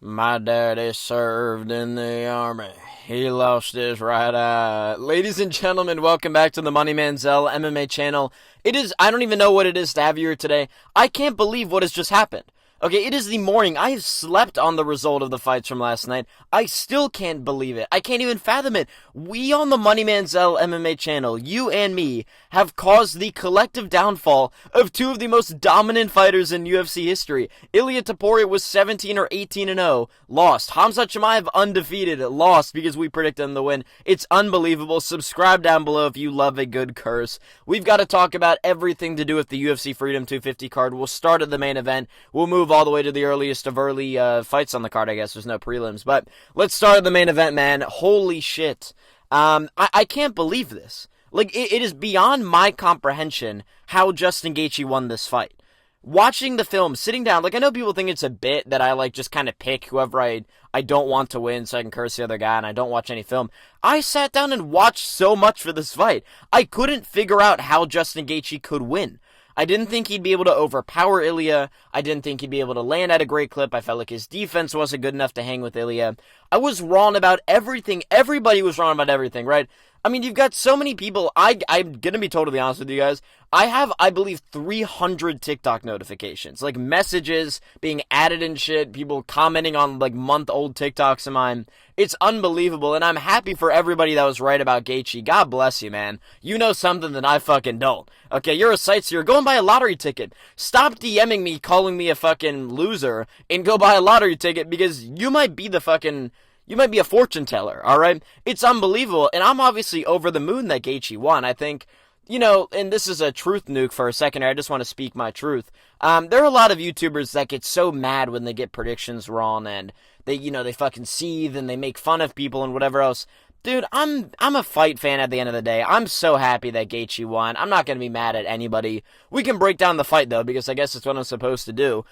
My daddy served in the army. He lost his right eye. Ladies and gentlemen, welcome back to the Money Manziel MMA channel. I don't even know what it is to have you here today. I can't believe what has just happened. Okay, it is the morning. I have slept on the result of the fights from last night. I still can't believe it. I can't even fathom it. We on the Money Manziel MMA channel, you and me, have caused the collective downfall of two of the most dominant fighters in UFC history. Ilia Topuria was 17 or 18-0, lost. Khamzat Chimaev undefeated, lost because we predicted him to win. It's unbelievable. Subscribe down below if you love a good curse. We've got to talk about everything to do with the UFC Freedom 250 card. We'll start at the main event. We'll move all the way to the earliest of early fights on the card, I guess. There's no prelims. But let's start at the main event, man. Holy shit. I can't believe this. Like, it is beyond my comprehension how Justin Gaethje won this fight. Watching the film, sitting down, like, I know people think it's a bit that I, like, just kind of pick whoever I don't want to win so I can curse the other guy and I don't watch any film. I sat down and watched so much for this fight. I couldn't figure out how Justin Gaethje could win. I didn't think he'd be able to overpower Ilia. I didn't think he'd be able to land at a great clip. I felt like his defense wasn't good enough to hang with Ilia. I was wrong about everything. Everybody was wrong about everything, right? I mean, you've got so many people. I'm going to be totally honest with you guys. I have, I believe, 300 TikTok notifications. Like, messages being added and shit. People commenting on, like, month-old TikToks of mine. It's unbelievable, and I'm happy for everybody that was right about Gaethje. God bless you, man. You know something that I fucking don't. Okay, you're a sightseer. Go and buy a lottery ticket. Stop DMing me, calling me a fucking loser, and go buy a lottery ticket, because you might be the fucking... You might be a fortune teller, alright? It's unbelievable, and I'm obviously over the moon that Gaethje won. I think, you know, and this is a truth nuke for a second here, I just want to speak my truth. There are a lot of YouTubers that get so mad when they get predictions wrong, and they, you know, they fucking seethe, and they make fun of people and whatever else. Dude, I'm a fight fan at the end of the day. I'm so happy that Gaethje won. I'm not going to be mad at anybody. We can break down the fight, though, because I guess it's what I'm supposed to do.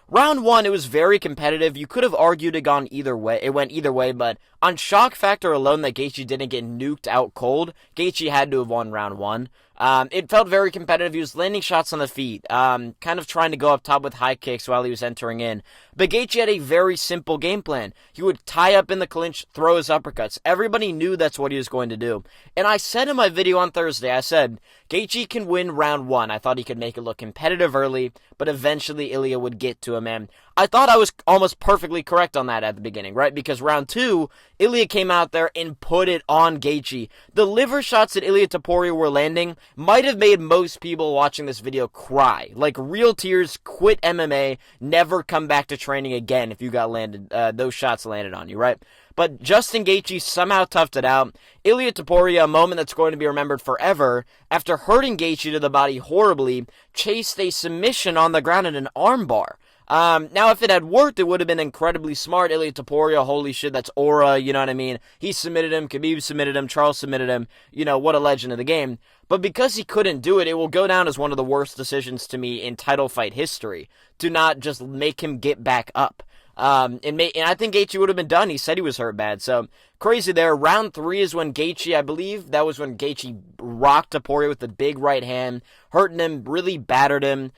Round one, it was very competitive. You could have argued it gone either way. It went either way, but on shock factor alone that Gaethje didn't get nuked out cold, Gaethje had to have won round one. It felt very competitive. He was landing shots on the feet, kind of trying to go up top with high kicks while he was entering in. But Gaethje had a very simple game plan. He would tie up in the clinch, throw his uppercuts. Everybody knew that's what he was going to do. And I said in my video on Thursday, I said, Gaethje can win round one. I thought he could make it look competitive early, but eventually Ilia would get to him. And I thought I was almost perfectly correct on that at the beginning, right? Because round two, Ilia came out there and put it on Gaethje. The liver shots that Ilia Topuria were landing might have made most people watching this video cry. Like, real tears, quit MMA, never come back to training again if you got landed, those shots landed on you, right? But Justin Gaethje somehow toughed it out. Ilia Topuria, a moment that's going to be remembered forever, after hurting Gaethje to the body horribly, chased a submission on the ground in an armbar. Now, if it had worked, it would have been incredibly smart. Ilia Topuria, holy shit, that's aura, you know what I mean? He submitted him, Khabib submitted him, Charles submitted him, you know, what a legend of the game. But because he couldn't do it, it will go down as one of the worst decisions to me in title fight history, to not just make him get back up. And I think Gaethje would have been done. He said he was hurt bad, so crazy there. Round three is when Gaethje, I believe, that was when Gaethje rocked Topuria with the big right hand, hurting him, really battered him.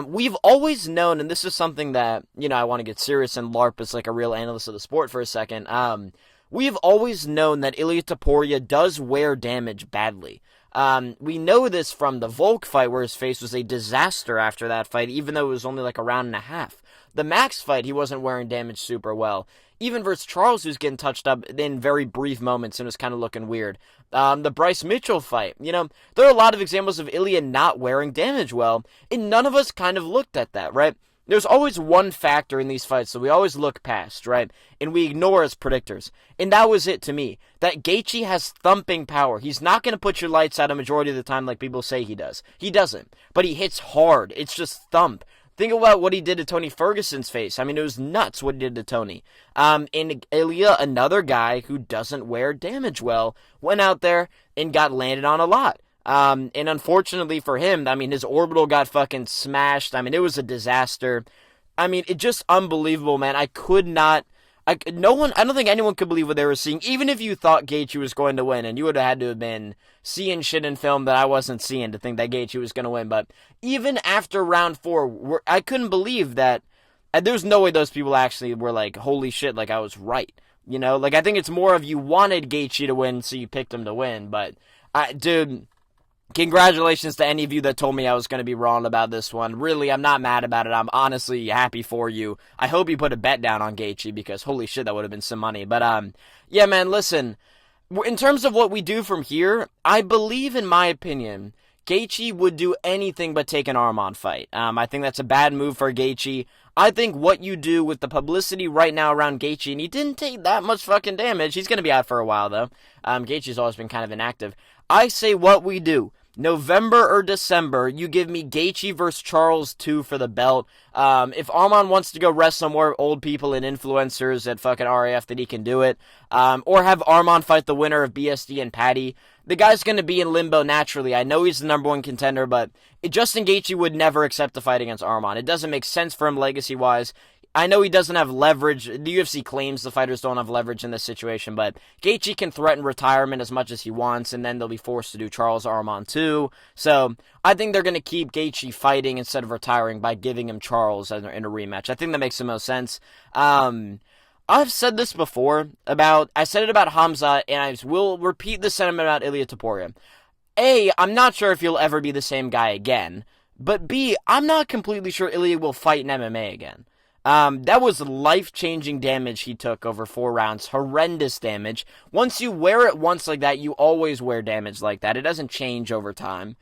We've always known, and this is something that, you know, I want to get serious and LARP as like a real analyst of the sport for a second. We've always known that Ilia Topuria does wear damage badly. We know this from the Volk fight where his face was a disaster after that fight, even though it was only like a round and a half. The Max fight, he wasn't wearing damage super well. Even versus Charles, who's getting touched up in very brief moments and was kind of looking weird. The Bryce Mitchell fight, you know, there are a lot of examples of Ilia not wearing damage well, and none of us kind of looked at that, right? There's always one factor in these fights that we always look past, right? And we ignore as predictors. And that was it to me. That Gaethje has thumping power. He's not going to put your lights out a majority of the time like people say he does. He doesn't. But he hits hard. It's just thump. Think about what he did to Tony Ferguson's face. I mean, it was nuts what he did to Tony. And Ilia, another guy who doesn't wear damage well, went out there and got landed on a lot. And unfortunately for him, I mean, his orbital got fucking smashed. I mean, it was a disaster. I mean, it just unbelievable, man. I don't think anyone could believe what they were seeing. Even if you thought Gaethje was going to win, and you would have had to have been seeing shit in film that I wasn't seeing to think that Gaethje was going to win. But even after round four, I couldn't believe that And there's no way those people actually were like, holy shit, like I was right. You know, like I think it's more of you wanted Gaethje to win, so you picked him to win. But, dude, congratulations to any of you that told me I was going to be wrong about this one. Really, I'm not mad about it. I'm honestly happy for you. I hope you put a bet down on Gaethje because holy shit, that would have been some money. But, yeah, man, listen. In terms of what we do from here, I believe, in my opinion, Gaethje would do anything but take an Aiemann fight. I think that's a bad move for Gaethje. I think what you do with the publicity right now around Gaethje, and he didn't take that much fucking damage. He's going to be out for a while, though. Gaethje's always been kind of inactive. I say what we do. November or December, you give me Gaethje versus Charles 2 for the belt. If Aiemann wants to go rest some more old people and influencers at fucking RAF, then he can do it. Or have Aiemann fight the winner of BSD and Patty. The guy's going to be in limbo naturally. I know he's the number one contender, but Justin Gaethje would never accept a fight against Aiemann. It doesn't make sense for him legacy-wise. I know he doesn't have leverage. The UFC claims the fighters don't have leverage in this situation, but Gaethje can threaten retirement as much as he wants, and then they'll be forced to do Charles Aiemann too. So I think they're going to keep Gaethje fighting instead of retiring by giving him Charles in a rematch. I think that makes the most sense. I've said this before I said it about Hamza, and I will repeat the sentiment about Ilia Topuria. A, I'm not sure if he'll ever be the same guy again, but B, I'm not completely sure Ilia will fight in MMA again. That was life-changing damage he took over 4 rounds. Horrendous damage. Once you wear it once like that, you always wear damage like that. It doesn't change over time.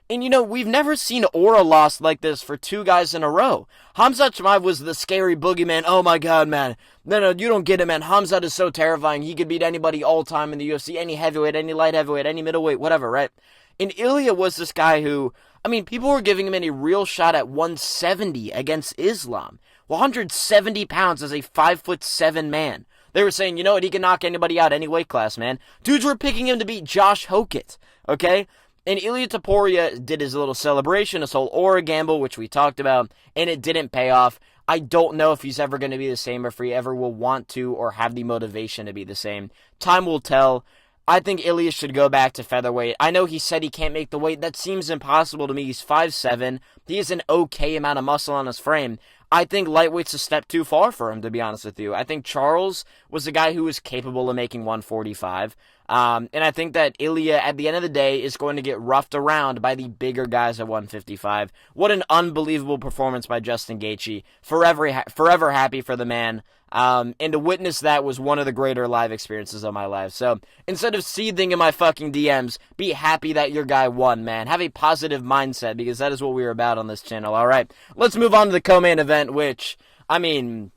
And you know, we've never seen aura lost like this for 2 guys in a row. Khamzat Chimaev was the scary boogeyman. Oh my god, man. No, you don't get it, man. Khamzat is so terrifying. He could beat anybody all time in the UFC. Any heavyweight, any light heavyweight, any middleweight, whatever, right? And Ilia was this guy who, I mean, people were giving him any real shot at 170 against Islam. 170 pounds as a 5'7" man. They were saying, you know what, he can knock anybody out any weight class, man. Dudes were picking him to beat Josh Hokit, okay? And Ilia Topuria did his little celebration, his whole aura gamble, which we talked about, and it didn't pay off. I don't know if he's ever going to be the same, or if he ever will want to or have the motivation to be the same. Time will tell. I think Ilia should go back to featherweight. I know he said he can't make the weight. That seems impossible to me. He's 5'7". He has an okay amount of muscle on his frame. I think lightweight's a step too far for him, to be honest with you. I think Charles was a guy who was capable of making 145. And I think that Ilia, at the end of the day, is going to get roughed around by the bigger guys at 155. What an unbelievable performance by Justin Gaethje. Forever happy for the man. And to witness that was one of the greater live experiences of my life. So, instead of seething in my fucking DMs, be happy that your guy won, man. Have a positive mindset, because that is what we're about on this channel. Alright, let's move on to the co-main event, which, I mean,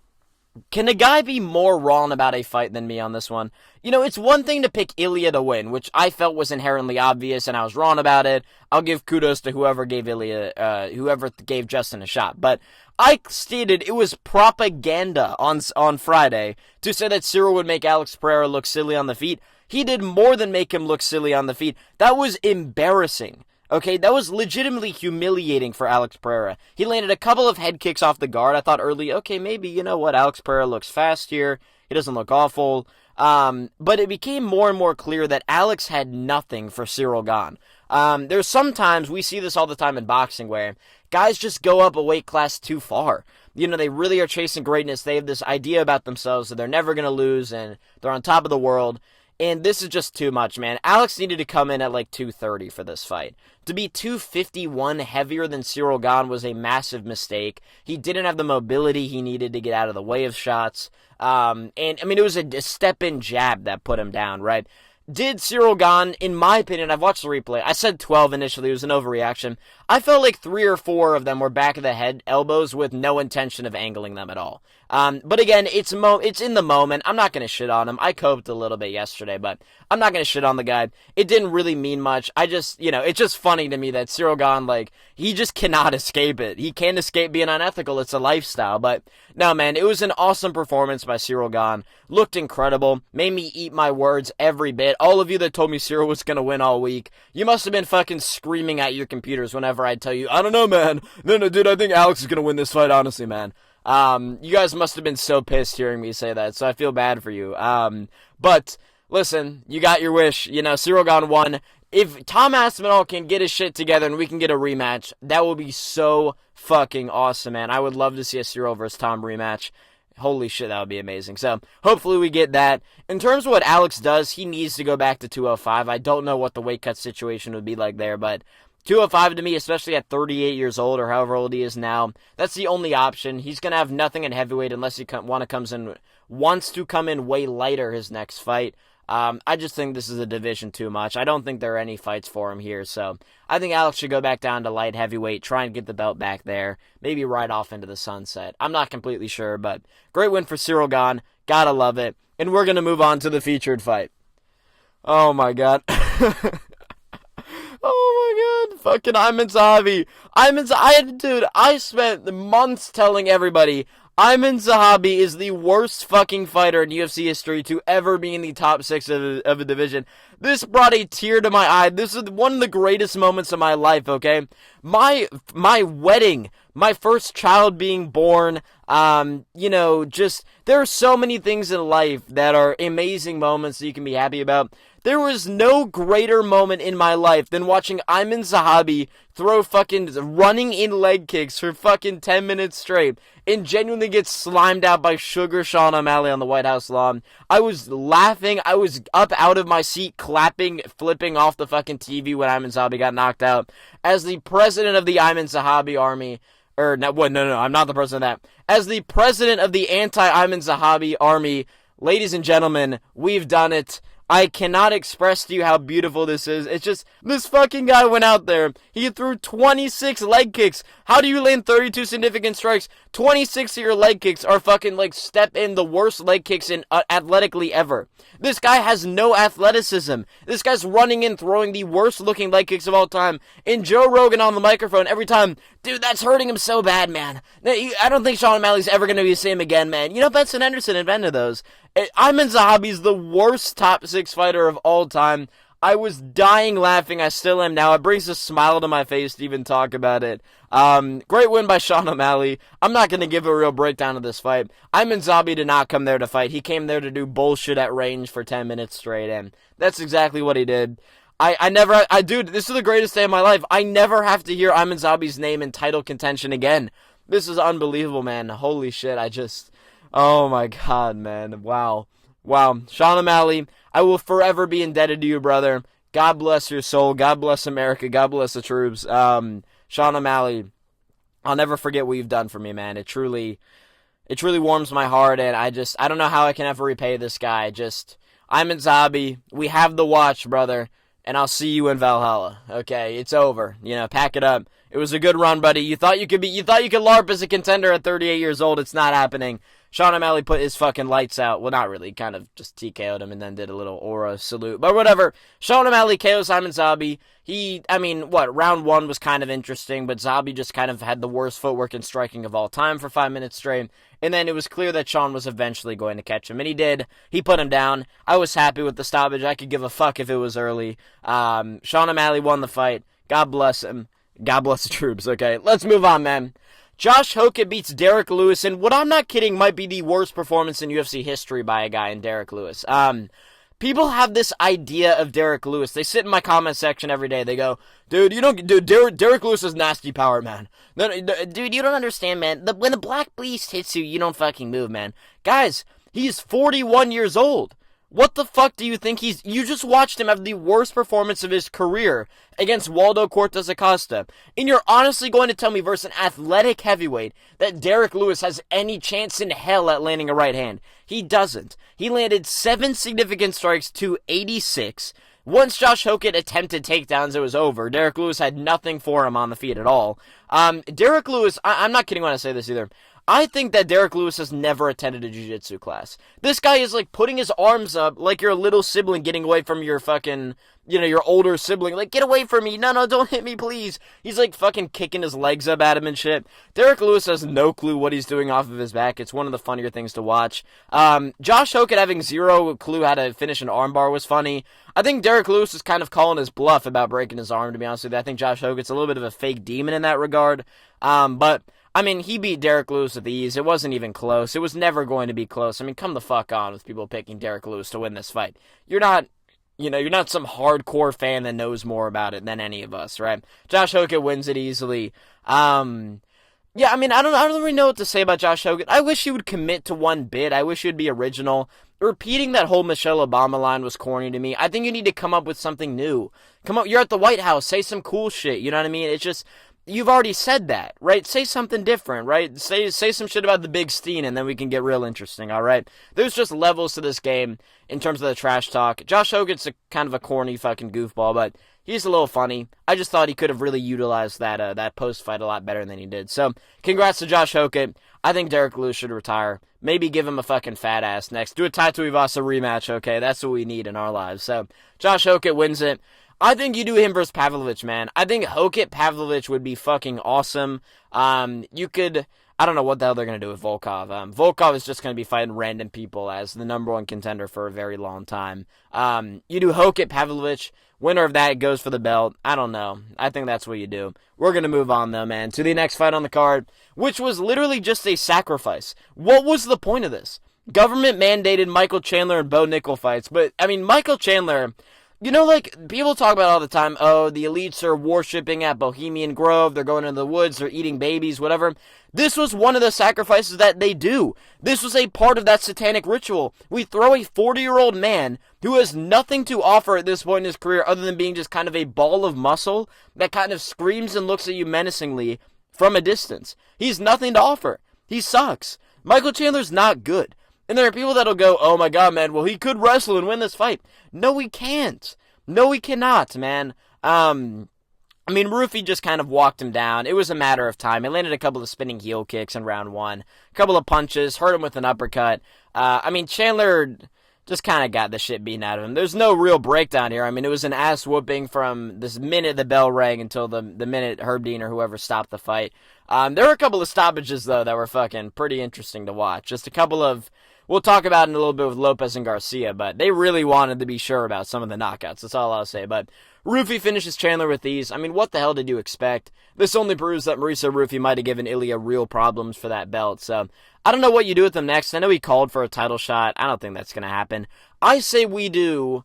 can a guy be more wrong about a fight than me on this one? You know, it's one thing to pick Ilia to win, which I felt was inherently obvious, and I was wrong about it. I'll give kudos to whoever gave Justin a shot. But I stated it was propaganda on Friday to say that Ciryl would make Alex Pereira look silly on the feet. He did more than make him look silly on the feet. That was embarrassing. Okay, that was legitimately humiliating for Alex Pereira. He landed a couple of head kicks off the guard. I thought early, okay, maybe, you know what, Alex Pereira looks fast here. He doesn't look awful. But it became more and more clear that Alex had nothing for Ciryl Gane. There's sometimes, we see this all the time in boxing, where guys just go up a weight class too far. You know, they really are chasing greatness. They have this idea about themselves that they're never going to lose, and they're on top of the world. And this is just too much, man. Alex needed to come in at like 230 for this fight. To be 251 heavier than Ciryl Gane was a massive mistake. He didn't have the mobility he needed to get out of the way of shots. And, I mean, it was a step-in jab that put him down, right? Did Ciryl Gane, in my opinion, I've watched the replay, I said 12 initially, it was an overreaction. I felt like 3 or 4 of them were back of the head elbows with no intention of angling them at all. But again, it's in the moment. I'm not going to shit on him. I coped a little bit yesterday, but I'm not going to shit on the guy. It didn't really mean much. I just, you know, it's just funny to me that Ciryl Gane, like, he just cannot escape it. He can't escape being unethical. It's a lifestyle. But, no, man, it was an awesome performance by Ciryl Gane. Looked incredible. Made me eat my words every bit. All of you that told me Ciryl was going to win all week, you must have been fucking screaming at your computers whenever I tell you, I don't know, man. No, dude, I think Alex is going to win this fight, honestly, man. You guys must have been so pissed hearing me say that, so I feel bad for you. But, listen, you got your wish. You know, Ciryl Gane won. If Tom Aspinall can get his shit together and we can get a rematch, that will be so fucking awesome, man. I would love to see a Ciryl versus Tom rematch. Holy shit, that would be amazing. So, hopefully we get that. In terms of what Alex does, he needs to go back to 205. I don't know what the weight cut situation would be like there, but 205 to me, especially at 38 years old or however old he is now, that's the only option. He's going to have nothing in heavyweight unless he wants to come in way lighter his next fight. I just think this is a division too much. I don't think there are any fights for him here, so I think Alex should go back down to light heavyweight, try and get the belt back there, maybe ride off into the sunset. I'm not completely sure, but great win for Ciryl Gane. Gotta love it. And we're going to move on to the featured fight. Oh my god. Oh my god. Fucking Aiemann Zahabi. Dude, I spent months telling everybody Aiemann Zahabi is the worst fucking fighter in UFC history to ever be in the top 6 of a division. This brought a tear to my eye. This is one of the greatest moments of my life, okay? My wedding, my first child being born, just, there are so many things in life that are amazing moments that you can be happy about. There was no greater moment in my life than watching Aiemann Zahabi throw fucking running in leg kicks for fucking 10 minutes straight and genuinely get slimed out by Sugar Sean O'Malley on the White House lawn. I was laughing. I was up out of my seat, clapping, flipping off the fucking TV when Aiemann Zahabi got knocked out. As the president of the Aiemann Zahabi army, I'm not the president of that. As the president of the anti-Aiemann Zahabi army, ladies and gentlemen, we've done it. I cannot express to you how beautiful this is. It's just, this fucking guy went out there. He threw 26 leg kicks. How do you land 32 significant strikes? 26 of your leg kicks are fucking, step in the worst leg kicks in athletically ever. This guy has no athleticism. This guy's running in, throwing the worst looking leg kicks of all time. And Joe Rogan on the microphone every time, dude, that's hurting him so bad, man. I don't think Sean O'Malley's ever going to be the same again, man. You know, Benson Henderson invented those. Aiemann Zahabi's the worst top 6 fighter of all time. I was dying laughing. I still am now. It brings a smile to my face to even talk about it. Great win by Sean O'Malley. I'm not going to give a real breakdown of this fight. Aiemann Zahabi did not come there to fight. He came there to do bullshit at range for 10 minutes straight, and that's exactly what he did. Dude, this is the greatest day of my life. I never have to hear Aiemann Zahabi's name in title contention again. This is unbelievable, man. Holy shit, oh my god, man. Wow. Sean O'Malley, I will forever be indebted to you, brother. God bless your soul. God bless America. God bless the troops. Sean O'Malley, I'll never forget what you've done for me, man. It truly warms my heart, and I don't know how I can ever repay this guy. Aiemann Zahabi, we have the watch, brother, and I'll see you in Valhalla. Okay, it's over. Pack it up. It was a good run, buddy. You thought you could LARP as a contender at 38 years old. It's not happening. Sean O'Malley put his fucking lights out. Well, not really. Kind of just TKO'd him and then did a little aura salute. But whatever. Sean O'Malley KOs Aiemann Zahabi. Round 1 was kind of interesting, but Zahabi just kind of had the worst footwork and striking of all time for 5 minutes straight. And then it was clear that Sean was eventually going to catch him. And he did. He put him down. I was happy with the stoppage. I could give a fuck if it was early. Sean O'Malley won the fight. God bless him. God bless the troops. Okay, let's move on, man. Josh Hokit beats Derrick Lewis in what, I'm not kidding, might be the worst performance in UFC history by a guy in Derrick Lewis. People have this idea of Derrick Lewis. They sit in my comment section every day. They go, dude, Derrick Lewis is nasty power, man. Dude, you don't understand, man. When the Black Beast hits you, you don't fucking move, man. Guys, he's 41 years old. What the fuck do you think you just watched him have the worst performance of his career against Waldo Cortez Acosta. And you're honestly going to tell me versus an athletic heavyweight that Derrick Lewis has any chance in hell at landing a right hand? He doesn't. He landed 7 significant strikes to 86. Once Josh Hokit attempted takedowns, it was over. Derrick Lewis had nothing for him on the feet at all. Derrick Lewis, I'm not kidding when I say this either. I think that Derrick Lewis has never attended a jiu-jitsu class. This guy is like putting his arms up like your little sibling getting away from your fucking, your older sibling. Like, get away from me. No, don't hit me, please. He's like fucking kicking his legs up at him and shit. Derrick Lewis has no clue what he's doing off of his back. It's one of the funnier things to watch. Josh Hokit having zero clue how to finish an armbar was funny. I think Derrick Lewis is kind of calling his bluff about breaking his arm, to be honest with you. I think Josh Hokit's a little bit of a fake demon in that regard. But he beat Derrick Lewis with ease. It wasn't even close. It was never going to be close. Come the fuck on with people picking Derrick Lewis to win this fight. You're not some hardcore fan that knows more about it than any of us, right? Josh Hokit wins it easily. Yeah, I mean, I don't really know what to say about Josh Hokit. I wish he would commit to one bit. I wish he would be original. Repeating that whole Michelle Obama line was corny to me. I think you need to come up with something new. Come up, you're at the White House, say some cool shit, you know what I mean? It's just, you've already said that, right? Say something different, right? Say some shit about the Big Steen, and then we can get real interesting, alright? There's just levels to this game in terms of the trash talk. Josh Hokit's a kind of a corny fucking goofball, but he's a little funny. I just thought he could have really utilized that post-fight a lot better than he did. So, congrats to Josh Hokit. I think Derrick Lewis should retire. Maybe give him a fucking fat ass next. Do a Taito Ivasa rematch, okay? That's what we need in our lives. So, Josh Hokit wins it. I think you do him versus Pavlovich, man. I think Hokit Pavlovich would be fucking awesome. You could... I don't know what the hell they're going to do with Volkov. Volkov is just going to be fighting random people as the number one contender for a very long time. You do Hokit Pavlovich. Winner of that goes for the belt. I don't know. I think that's what you do. We're going to move on, though, man, to the next fight on the card, which was literally just a sacrifice. What was the point of this? Government mandated Michael Chandler and Bo Nickal fights, but, I mean, Michael Chandler... You know, like, people talk about all the time, oh, the elites are worshipping at Bohemian Grove, they're going into the woods, they're eating babies, whatever. This was one of the sacrifices that they do. This was a part of that satanic ritual. We throw a 40-year-old man who has nothing to offer at this point in his career other than being just kind of a ball of muscle that kind of screams and looks at you menacingly from a distance. He's nothing to offer. He sucks. Michael Chandler's not good. And there are people that'll go, oh my god, man, well, he could wrestle and win this fight. No, he can't. No, he cannot, man. I mean, Ruffy just kind of walked him down. It was a matter of time. He landed a couple of spinning heel kicks in round one. A couple of punches, hurt him with an uppercut. I mean, Chandler just kind of got the shit beaten out of him. There's no real breakdown here. I mean, it was an ass whooping from this minute the bell rang until the minute Herb Dean or whoever stopped the fight. There were a couple of stoppages, though, that were fucking pretty interesting to watch. Just a couple of... We'll talk about it in a little bit with Lopes and Garcia, but they really wanted to be sure about some of the knockouts. That's all I'll say. But Ruffy finishes Chandler with these. I mean, what the hell did you expect? This only proves that Mauricio Ruffy might have given Ilia real problems for that belt. So, I don't know what you do with them next. I know he called for a title shot. I don't think that's going to happen. I say we do.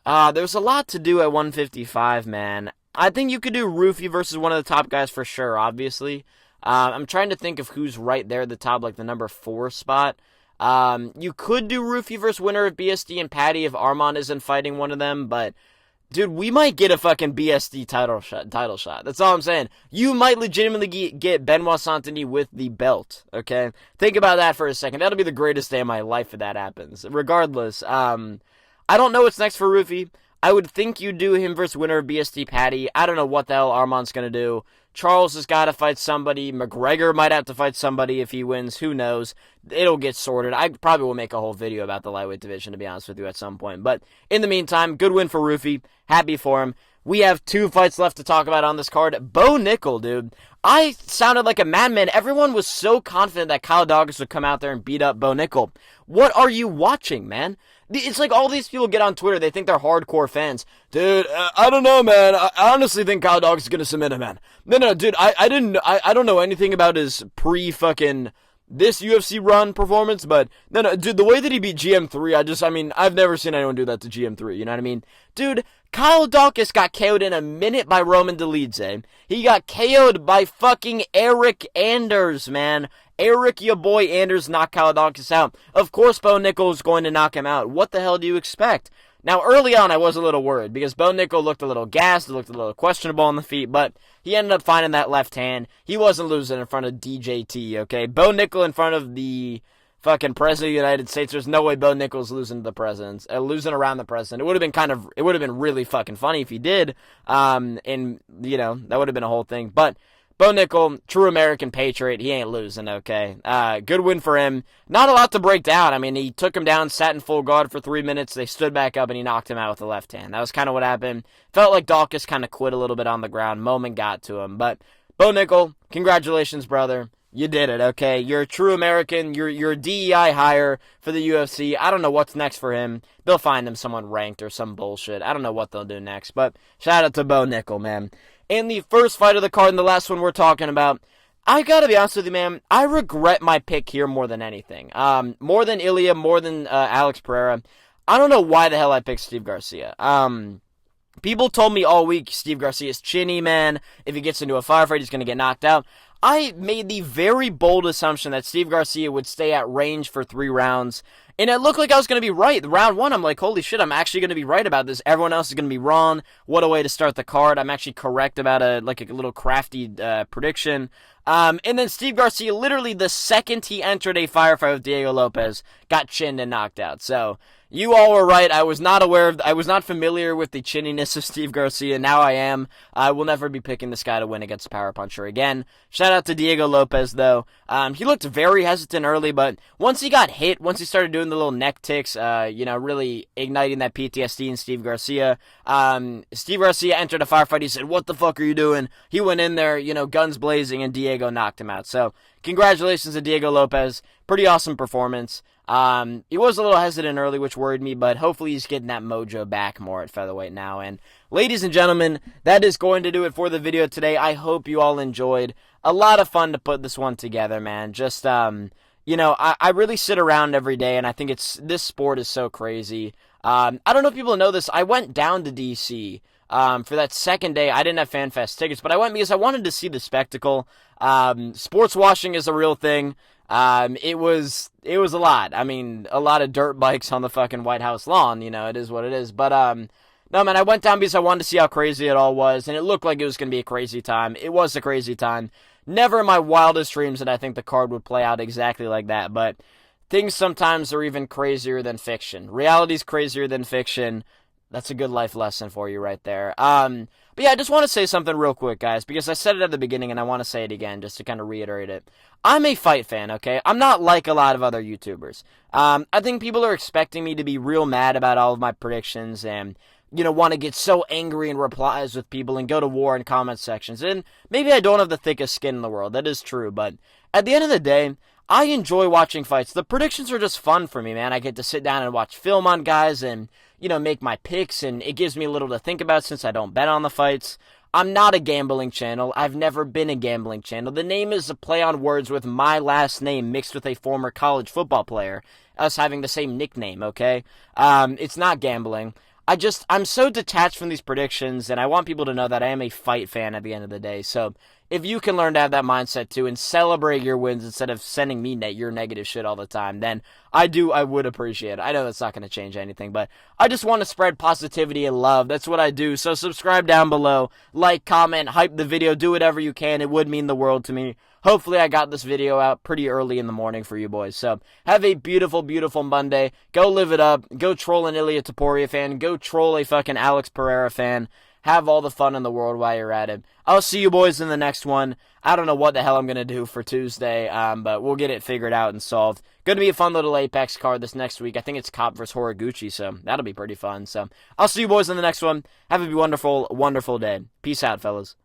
There's a lot to do at 155, man. I think you could do Ruffy versus one of the top guys for sure, obviously. I'm trying to think of who's right there at the top, like the number 4 spot. You could do Ruffy versus winner of BSD and Patty if Armand isn't fighting one of them, but, dude, we might get a fucking BSD title shot. That's all I'm saying. You might legitimately get Benoit Saint-Denis with the belt, okay? Think about that for a second. That'll be the greatest day of my life if that happens. Regardless, I don't know what's next for Ruffy. I would think you'd do him versus winner of BSD Patty. I don't know what the hell Armand's going to do. Charles has got to fight somebody. McGregor might have to fight somebody if he wins. Who knows? It'll get sorted. I probably will make a whole video about the lightweight division, to be honest with you, at some point. But in the meantime, good win for Ruffy. Happy for him. We have 2 fights left to talk about on this card. Bo Nickal, dude. I sounded like a madman. Everyone was so confident that Kyle Daukaus would come out there and beat up Bo Nickal. What are you watching, man? It's like all these people get on Twitter, they think they're hardcore fans. Dude, I don't know, man. I honestly think Kyle Daukaus is going to submit him, man. No, dude, I don't know anything about his pre-fucking this UFC run performance, but no, dude, the way that he beat GM3, I've never seen anyone do that to GM3, you know what I mean? Dude, Kyle Daukaus got KO'd in a minute by Roman Dolidze. He got KO'd by fucking Eric Anders, man. Eric, your boy Anders, knocked Kyle Daukaus out. Of course, Bo Nickal is going to knock him out. What the hell do you expect? Now, early on, I was a little worried because Bo Nickal looked a little gassed, looked a little questionable on the feet, but he ended up finding that left hand. He wasn't losing in front of DJT, okay? Bo Nickal in front of the fucking President of the United States. There's no way Bo Nickal's losing to the President, losing around the President. It would have been really fucking funny if he did, and, you know, that would have been a whole thing, but Bo Nickal, true American patriot, he ain't losing, okay? Good win for him. Not a lot to break down. I mean, he took him down, sat in full guard for 3 minutes, they stood back up, and he knocked him out with the left hand. That was kind of what happened. Felt like Daukaus kind of quit a little bit on the ground. Moment got to him. But, Bo Nickal, congratulations, brother. You did it, okay? You're a true American. You're a DEI hire for the UFC. I don't know what's next for him. They'll find him someone ranked or some bullshit. I don't know what they'll do next. But, shout out to Bo Nickal, man. In the first fight of the card and the last one we're talking about, I gotta be honest with you, man, I regret my pick here more than anything. More than Ilia, more than Alex Pereira. I don't know why the hell I picked Steve Garcia. People told me all week Steve Garcia's chinny, man. If he gets into a firefight, he's gonna get knocked out. I made the very bold assumption that Steve Garcia would stay at range for 3 rounds, and it looked like I was going to be right. Round 1, I'm like, holy shit, I'm actually going to be right about this. Everyone else is going to be wrong. What a way to start the card. I'm actually correct about a little crafty prediction. And then Steve Garcia, literally the second he entered a firefight with Diego Lopes, got chinned and knocked out. So you all were right. I was not familiar with the chinniness of Steve Garcia. Now I am. I will never be picking this guy to win against a power puncher again. Shout out to Diego Lopes, though. He looked very hesitant early, but once he got hit, once he started doing the little neck ticks, really igniting that PTSD in Steve Garcia. Steve Garcia entered a firefight. He said, "What the fuck are you doing?" He went in there, guns blazing, and Diego knocked him out. So congratulations to Diego Lopes. Pretty awesome performance. He was a little hesitant early, which worried me, but hopefully he's getting that mojo back more at featherweight now. And ladies and gentlemen, that is going to do it for the video today. I hope you all enjoyed. A lot of fun to put this one together, man. Just, I really sit around every day, and I think this sport is so crazy. I don't know if people know this. I went down to DC for that second day. I didn't have FanFest tickets, but I went because I wanted to see the spectacle. Sports washing is a real thing. It was a lot. I mean, a lot of dirt bikes on the fucking White House lawn, it is what it is. But, no, man, I went down because I wanted to see how crazy it all was, and it looked like it was going to be a crazy time. It was a crazy time. Never in my wildest dreams did I think the card would play out exactly like that, but things sometimes are even crazier than fiction. Reality's crazier than fiction. That's a good life lesson for you right there. But yeah, I just want to say something real quick, guys, because I said it at the beginning, and I want to say it again, just to kind of reiterate it. I'm a fight fan, okay? I'm not like a lot of other YouTubers. I think people are expecting me to be real mad about all of my predictions and, want to get so angry in replies with people and go to war in comment sections. And maybe I don't have the thickest skin in the world. That is true. But at the end of the day, I enjoy watching fights. The predictions are just fun for me, man. I get to sit down and watch film on guys and, make my picks, and it gives me a little to think about since I don't bet on the fights. I'm not a gambling channel. I've never been a gambling channel. The name is a play on words with my last name mixed with a former college football player, us having the same nickname, okay? It's not gambling. I'm so detached from these predictions, and I want people to know that I am a fight fan at the end of the day. So if you can learn to have that mindset too and celebrate your wins instead of sending me your negative shit all the time, then I would appreciate it. I know that's not going to change anything, but I just want to spread positivity and love. That's what I do. So subscribe down below, like, comment, hype the video, do whatever you can. It would mean the world to me. Hopefully I got this video out pretty early in the morning for you boys. So have a beautiful, beautiful Monday. Go live it up. Go troll an Ilia Topuria fan. Go troll a fucking Alex Pereira fan. Have all the fun in the world while you're at it. I'll see you boys in the next one. I don't know what the hell I'm going to do for Tuesday, but we'll get it figured out and solved. Going to be a fun little Apex card this next week. I think it's Cop vs. Horiguchi, so that'll be pretty fun. So I'll see you boys in the next one. Have a wonderful, wonderful day. Peace out, fellas.